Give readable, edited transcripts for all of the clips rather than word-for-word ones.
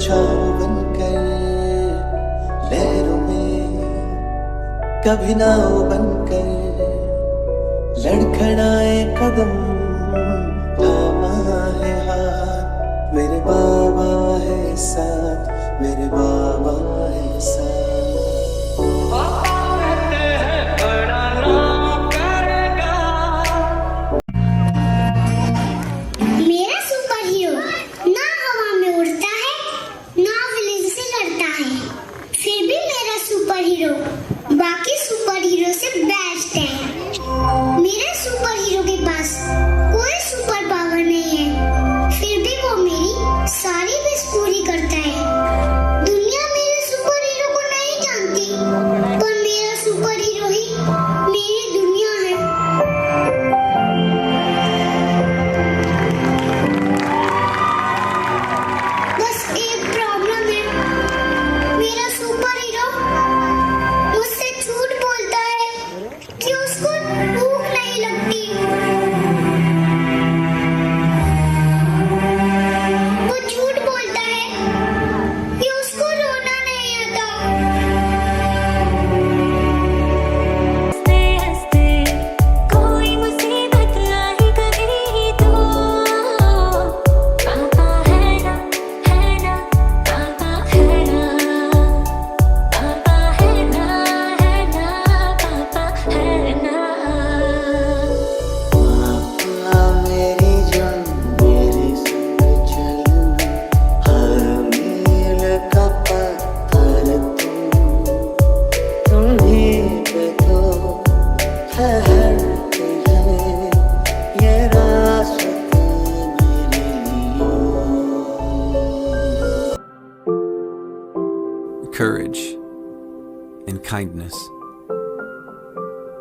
छाँव बनकर लहरों में, कभी नाव बनकर लड़खड़ाए कदम, थामा है हाथ, मेरे बाबा है साथ, मेरे बाबा है साथ। मेरा सुपर हीरो ना हवा में उड़ता है ना विलेन से लड़ता है, फिर भी मेरा सुपर हीरो बाकी सुपर हीरो से बेस्ट है। मेरे सुपर हीरो के पास कोई सुपर पावर नहीं है, फिर भी वो मेरी सारी विश पूरी करता है। दुनिया मेरे सुपर हीरो को नहीं जानती, पर मेरा सुपर हीरो ही मेरी दुनिया है। बस एक प्रॉब्लम है, मेरा सुपर हीरो मुझसे झूठ बोलता है कि उसको भूख नहीं लगती। वो झूठ बोलता है कि उसको रोना नहीं आता। हंसते हंसते कोई मुसीबत आई कभी तो पापा है ना, है ना, पापा है ना, पापा है ना, है ना, पापा है ना। पापा मेरी जान, मेरे संग चल, हर मील का पत्थर तुम्हीं पे तो ठहरते हैं ये रास्ते मेरे लिए। Courage and kindness,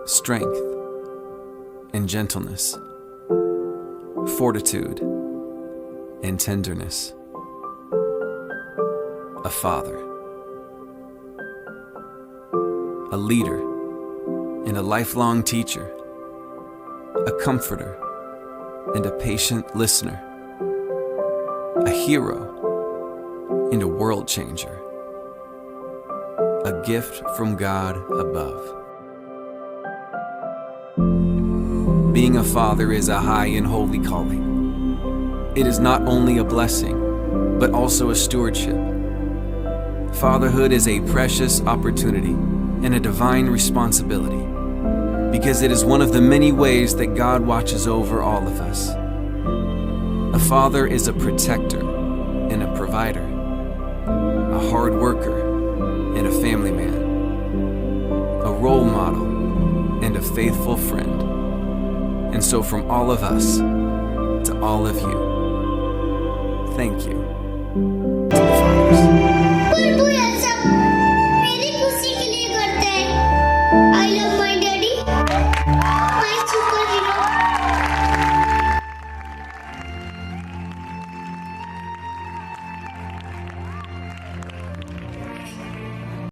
strength and gentleness, fortitude and tenderness. A father, a leader and a lifelong teacher, a comforter and a patient listener, a hero and a world changer, a gift from God above. Being a father is a high and holy calling. It is not only a blessing, but also a stewardship. Fatherhood is a precious opportunity and a divine responsibility, because it is one of the many ways that God watches over all of us. A father is a protector and a provider, a hard worker and a family man, a role model and a faithful friend. And so from all of us to all of you, thank you.